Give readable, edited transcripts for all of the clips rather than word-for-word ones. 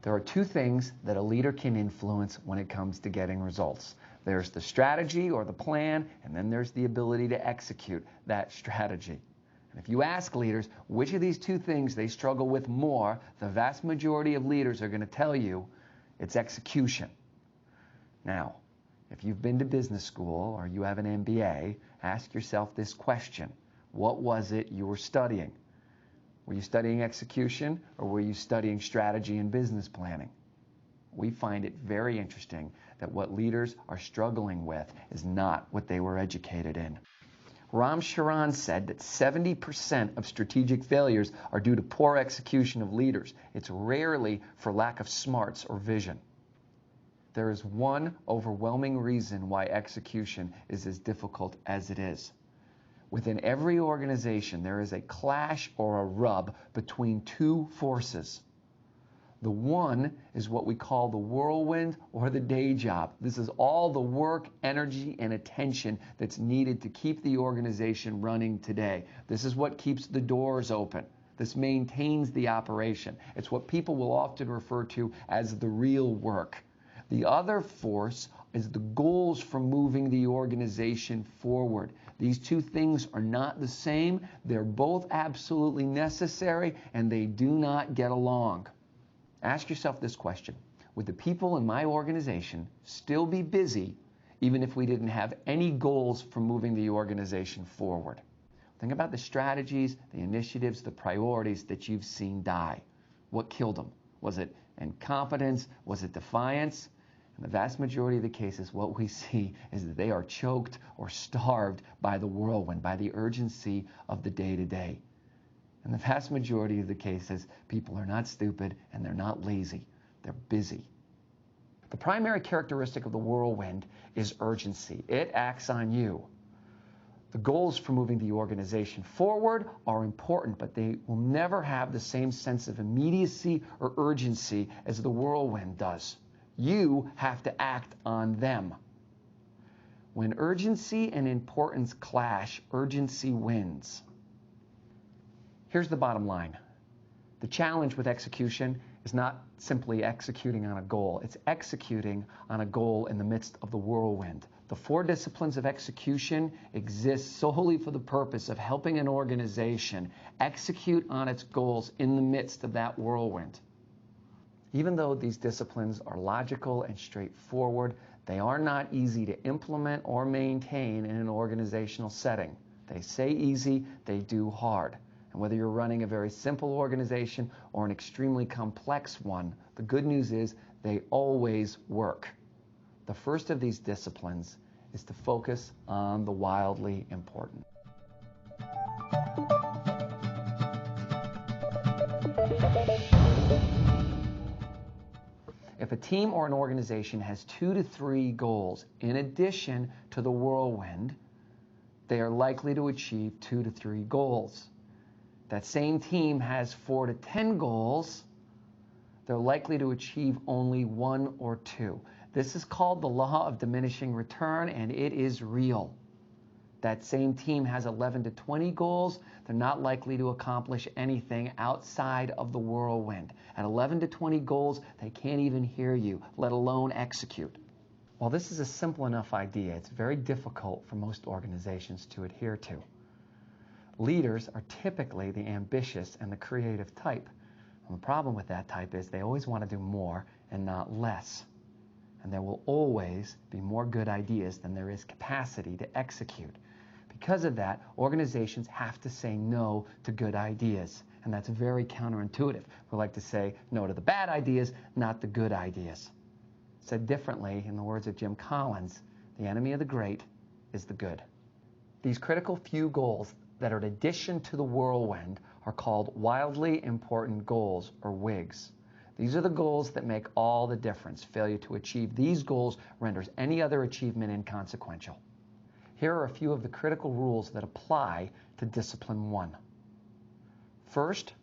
There are two things that a leader can influence when it comes to getting results. There's the strategy or the plan, and then there's the ability to execute that strategy. And if you ask leaders which of these two things they struggle with more, the vast majority of leaders are going to tell you it's execution. Now, if you've been to business school or you have an MBA, ask yourself this question. What was it you were studying? Were you studying execution or were you studying strategy and business planning? We find it very interesting that what leaders are struggling with is not what they were educated in. Ram Charan said that 70% of strategic failures are due to poor execution of leaders. It's rarely for lack of smarts or vision. There is one overwhelming reason why execution is as difficult as it is. Within every organization, there is a clash or a rub between two forces. The one is what we call the whirlwind or the day job. This is all the work, energy, and attention that's needed to keep the organization running today. This is what keeps the doors open. This maintains the operation. It's what people will often refer to as the real work. The other force is the goals for moving the organization forward. These two things are not the same. They're both absolutely necessary, and they do not get along. Ask yourself this question. Would the people in my organization still be busy even if we didn't have any goals for moving the organization forward? Think about the strategies, the initiatives, the priorities that you've seen die. What killed them? Was it incompetence? Was it defiance? In the vast majority of the cases, what we see is that they are choked or starved by the whirlwind, by the urgency of the day-to-day. In the vast majority of the cases, people are not stupid and they're not lazy. They're busy. The primary characteristic of the whirlwind is urgency. It acts on you. The goals for moving the organization forward are important, but they will never have the same sense of immediacy or urgency as the whirlwind does. You have to act on them. When urgency and importance clash, urgency wins. Here's the bottom line. The challenge with execution is not simply executing on a goal. It's executing on a goal in the midst of the whirlwind. The 4 disciplines of execution exist solely for the purpose of helping an organization execute on its goals in the midst of that whirlwind. Even though these disciplines are logical and straightforward, they are not easy to implement or maintain in an organizational setting. They say easy, they do hard. And whether you're running a very simple organization or an extremely complex one, the good news is they always work. The first of these disciplines is to focus on the wildly important. If a team or an organization has 2 to 3 goals in addition to the whirlwind, they are likely to achieve 2 to 3 goals. That same team has 4 to 10 goals, they're likely to achieve only 1 or 2. This is called the law of diminishing return, and it is real. That same team has 11 to 20 goals, they're not likely to accomplish anything outside of the whirlwind. At 11 to 20 goals, they can't even hear you, let alone execute. While this is a simple enough idea, it's very difficult for most organizations to adhere to. Leaders are typically the ambitious and the creative type. And the problem with that type is they always want to do more and not less. And there will always be more good ideas than there is capacity to execute. Because of that, organizations have to say no to good ideas. And that's very counterintuitive. We like to say no to the bad ideas, not the good ideas. Said differently, in the words of Jim Collins, the enemy of the great is the good. These critical few goals that are in addition to the whirlwind are called wildly important goals, or WIGs. These are the goals that make all the difference. Failure to achieve these goals renders any other achievement inconsequential. Here are a few of the critical rules that apply to Discipline 1. First,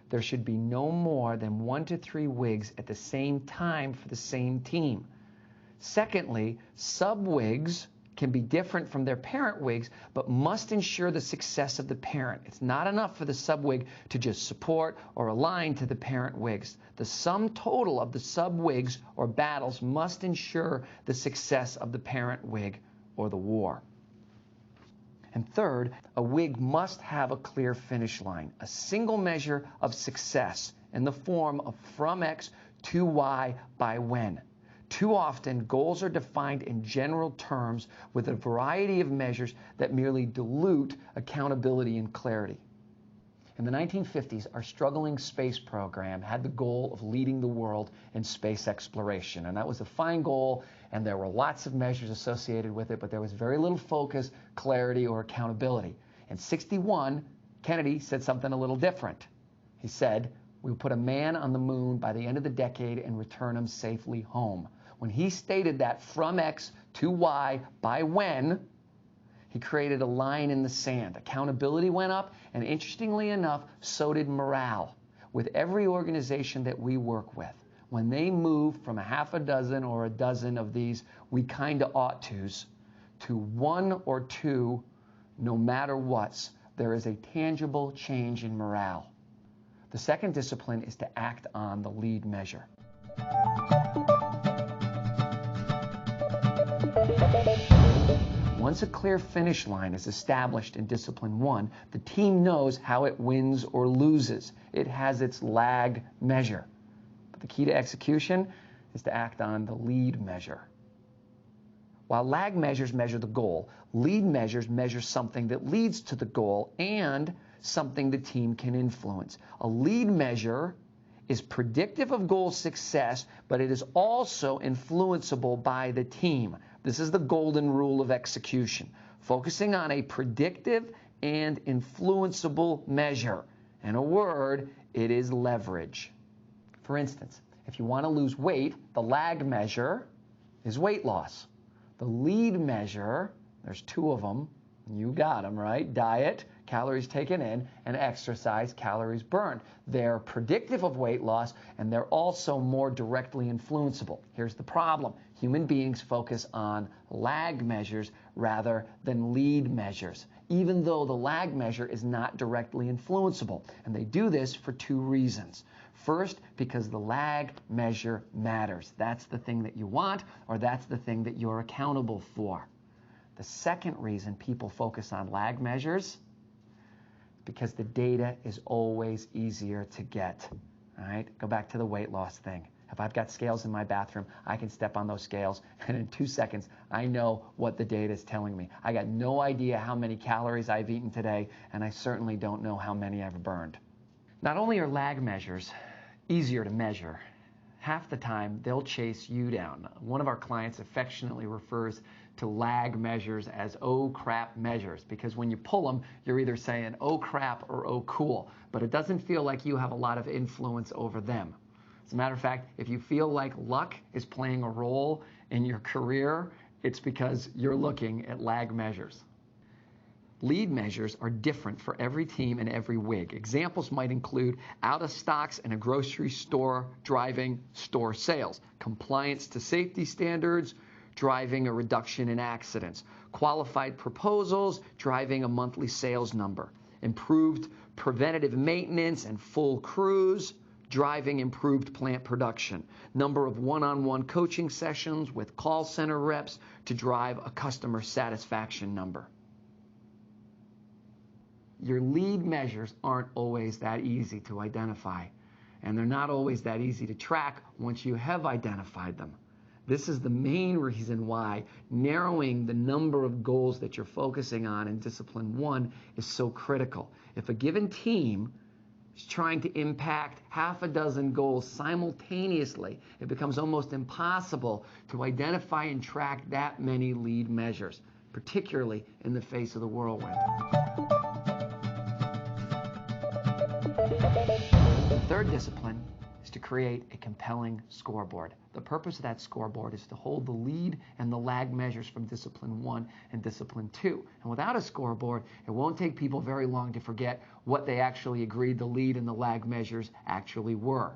there should be no more than 1 to 3 WIGs at the same time for the same team. Secondly, sub-WIGs can be different from their parent WIGs, but must ensure the success of the parent. It's not enough for the sub-WIG to just support or align to the parent WIGs. The sum total of the sub-WIGs or battles must ensure the success of the parent WIG or the war. And third, a WIG must have a clear finish line, a single measure of success in the form of from X to Y by when. Too often, goals are defined in general terms with a variety of measures that merely dilute accountability and clarity. In the 1950s, our struggling space program had the goal of leading the world in space exploration. And that was a fine goal, and there were lots of measures associated with it, but there was very little focus, clarity, or accountability. In '61, Kennedy said something a little different. He said, "We'll put a man on the moon by the end of the decade and return him safely home." When he stated that from X to Y by when, he created a line in the sand. Accountability went up, and interestingly enough, so did morale. With every organization that we work with, when they move from a half a dozen or a dozen of these "we kinda ought to's" to one or two no matter what's, there is a tangible change in morale. The second discipline is to act on the lead measure. Once a clear finish line is established in Discipline 1, the team knows how it wins or loses. It has its lag measure. But the key to execution is to act on the lead measure. While lag measures measure the goal, lead measures measure something that leads to the goal and something the team can influence. A lead measure is predictive of goal success, but it is also influenceable by the team. This is the golden rule of execution, focusing on a predictive and influenceable measure. In a word, it is leverage. For instance, if you want to lose weight, the lag measure is weight loss. The lead measure, there's two of them, you got them, right? Diet, calories taken in, and exercise, calories burned. They're predictive of weight loss, and they're also more directly influenceable. Here's the problem. Human beings focus on lag measures rather than lead measures, even though the lag measure is not directly influenceable. And they do this for two reasons. First, because the lag measure matters. That's the thing that you want, or that's the thing that you're accountable for. The second reason people focus on lag measures, because the data is always easier to get. All right? Go back to the weight loss thing. If I've got scales in my bathroom, I can step on those scales, and in 2 seconds, I know what the data is telling me. I got no idea how many calories I've eaten today, and I certainly don't know how many I've burned. Not only are lag measures easier to measure, half the time they'll chase you down. One of our clients affectionately refers to lag measures as "oh crap" measures, because when you pull them, you're either saying "oh crap" or "oh cool," but it doesn't feel like you have a lot of influence over them. As a matter of fact, if you feel like luck is playing a role in your career, it's because you're looking at lag measures. Lead measures are different for every team and every WIG. Examples might include out of stocks in a grocery store driving store sales, compliance to safety standards, driving a reduction in accidents, qualified proposals, driving a monthly sales number, improved preventative maintenance and full crews, driving improved plant production, number of one-on-one coaching sessions with call center reps to drive a customer satisfaction number. Your lead measures aren't always that easy to identify, and they're not always that easy to track once you have identified them. This is the main reason why narrowing the number of goals that you're focusing on in Discipline 1 is so critical. If a given team is trying to impact half a dozen goals simultaneously, it becomes almost impossible to identify and track that many lead measures, particularly in the face of the whirlwind. The third discipline is to create a compelling scoreboard. The purpose of that scoreboard is to hold the lead and the lag measures from Discipline 1 and Discipline 2. And without a scoreboard, it won't take people very long to forget what they actually agreed the lead and the lag measures actually were.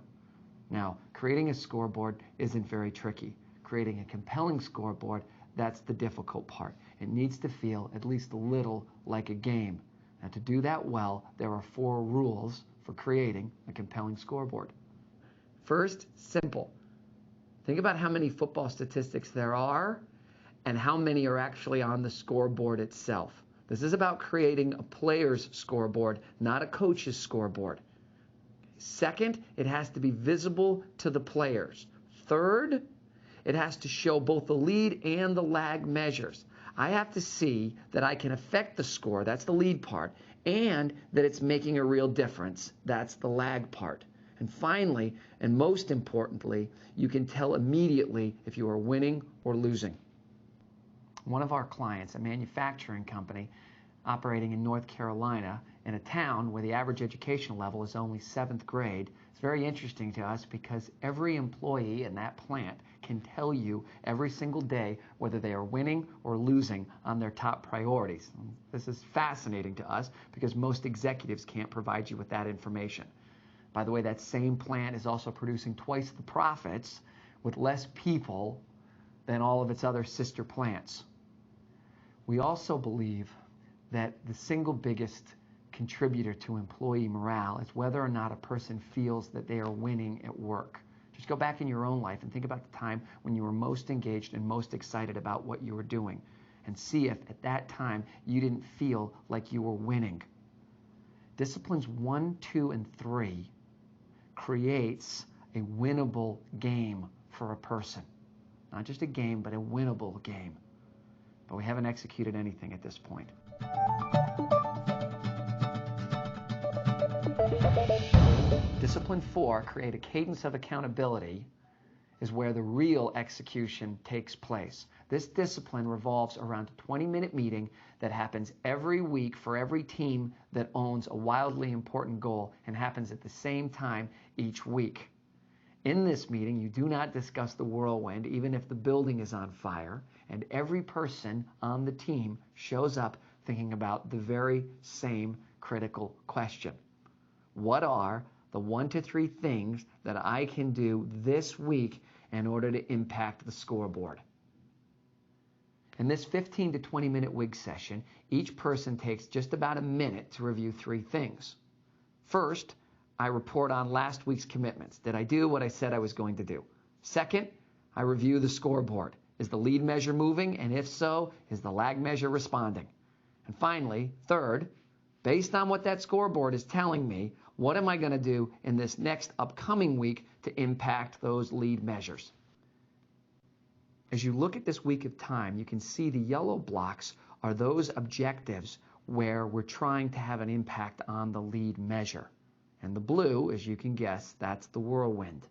Now, creating a scoreboard isn't very tricky. Creating a compelling scoreboard, That's the difficult part. It needs to feel at least a little like a game. Now, to do that well, there are 4 rules for creating a compelling scoreboard. First, simple. Think about how many football statistics there are and how many are actually on the scoreboard itself. This is about creating a player's scoreboard, not a coach's scoreboard. Second, it has to be visible to the players. Third, it has to show both the lead and the lag measures. I have to see that I can affect the score, that's the lead part, and that it's making a real difference, that's the lag part. And finally, and most importantly, you can tell immediately if you are winning or losing. One of our clients, a manufacturing company operating in North Carolina, in a town where the average educational level is only 7th grade, it's very interesting to us because every employee in that plant can tell you every single day whether they are winning or losing on their top priorities. This is fascinating to us because most executives can't provide you with that information. By the way, that same plant is also producing twice the profits with less people than all of its other sister plants. We also believe that the single biggest contributor to employee morale is whether or not a person feels that they are winning at work. Just go back in your own life and think about the time when you were most engaged and most excited about what you were doing, and see if at that time you didn't feel like you were winning. Disciplines 1, 2, and 3 creates a winnable game for a person. Not just a game, but a winnable game. But we haven't executed anything at this point. Discipline 4, create a cadence of accountability, is where the real execution takes place. This discipline revolves around a 20-minute meeting that happens every week for every team that owns a wildly important goal and happens at the same time each week. In this meeting, you do not discuss the whirlwind, even if the building is on fire, and every person on the team shows up thinking about the very same critical question. What are the 1 to 3 things that I can do this week in order to impact the scoreboard? In this 15 to 20-minute WIG session, each person takes just about a minute to review 3 things. First, I report on last week's commitments. Did I do what I said I was going to do? Second, I review the scoreboard. Is the lead measure moving? And if so, is the lag measure responding? And finally, third, based on what that scoreboard is telling me, what am I going to do in this next upcoming week to impact those lead measures? As you look at this week of time, you can see the yellow blocks are those objectives where we're trying to have an impact on the lead measure. And the blue, as you can guess, that's the whirlwind.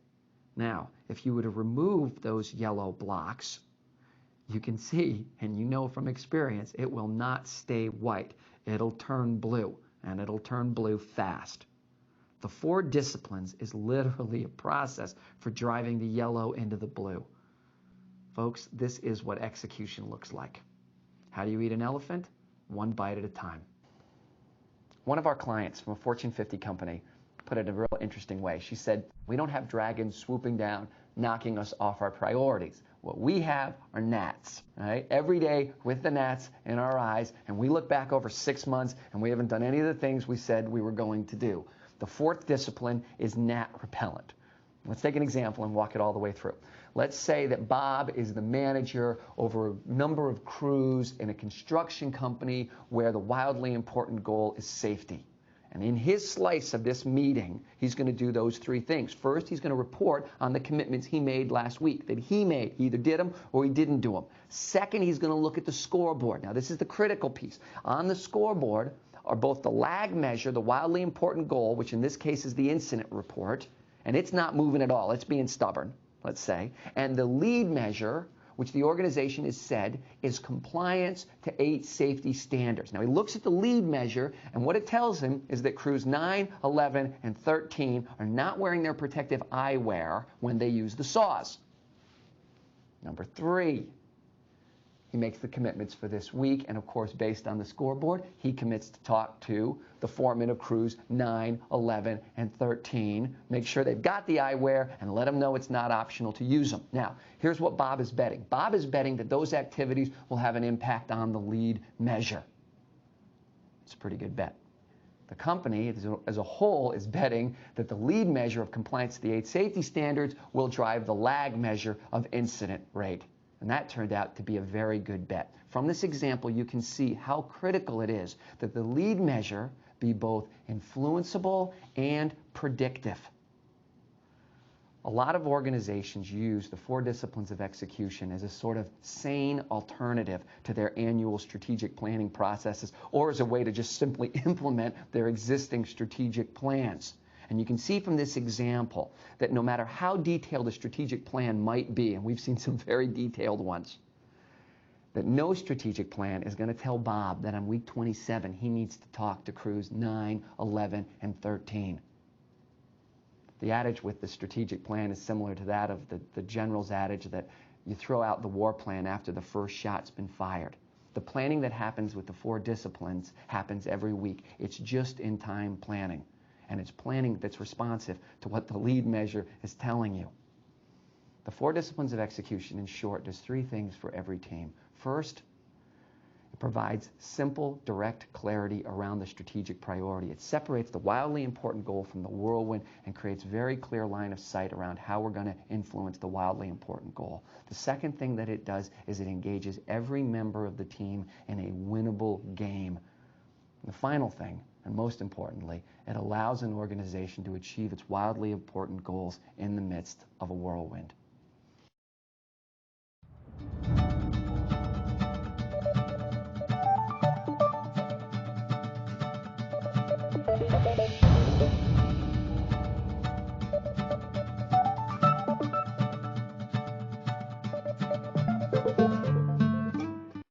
Now, if you were to remove those yellow blocks, you can see, and you know from experience, it will not stay white. It'll turn blue, and it'll turn blue fast. The 4 disciplines is literally a process for driving the yellow into the blue. Folks, this is what execution looks like. How do you eat an elephant? 1 bite at a time. One of our clients from a Fortune 50 company put it in a real interesting way. She said, we don't have dragons swooping down, knocking us off our priorities. What we have are gnats, right? Every day with the gnats in our eyes, and we look back over 6 months and we haven't done any of the things we said we were going to do. The 4th discipline is gnat repellent. Let's take an example and walk it all the way through. Let's say that Bob is the manager over a number of crews in a construction company where the wildly important goal is safety. And in his slice of this meeting, he's going to do those 3 things. First, he's going to report on the commitments he made last week, that he made. He either did them or he didn't do them. Second, he's going to look at the scoreboard. Now, this is the critical piece. On the scoreboard are both the lag measure, the wildly important goal, which in this case is the incident report, and it's not moving at all. It's being stubborn, let's say, and the lead measure, which the organization has said is compliance to 8 safety standards. Now, he looks at the lead measure, and what it tells him is that crews 9, 11, and 13 are not wearing their protective eyewear when they use the saws. Number 3, he makes the commitments for this week, and of course, based on the scoreboard, he commits to talk to the foreman of crews 9, 11, and 13. Make sure they've got the eyewear and let them know it's not optional to use them. Now, here's what Bob is betting. Bob is betting that those activities will have an impact on the lead measure. It's a pretty good bet. The company as a whole is betting that the lead measure of compliance to the 8 safety standards will drive the lag measure of incident rate. And that turned out to be a very good bet. From this example, you can see how critical it is that the lead measure be both influenceable and predictive. A lot of organizations use the 4 disciplines of execution as a sort of sane alternative to their annual strategic planning processes, or as a way to just simply implement their existing strategic plans. And you can see from this example that no matter how detailed a strategic plan might be, and we've seen some very detailed ones, that no strategic plan is going to tell Bob that on week 27 he needs to talk to crews 9, 11, and 13. The adage with the strategic plan is similar to that of the general's adage that you throw out the war plan after the first shot's been fired. The planning that happens with the 4 disciplines happens every week. It's just-in-time planning. And it's planning that's responsive to what the lead measure is telling you. The 4 disciplines of execution, in short, does 3 things for every team. First, it provides simple, direct clarity around the strategic priority. It separates the wildly important goal from the whirlwind and creates very clear line of sight around how we're going to influence the wildly important goal. The second thing that it does is it engages every member of the team in a winnable game. And the final thing, and most importantly, it allows an organization to achieve its wildly important goals in the midst of a whirlwind.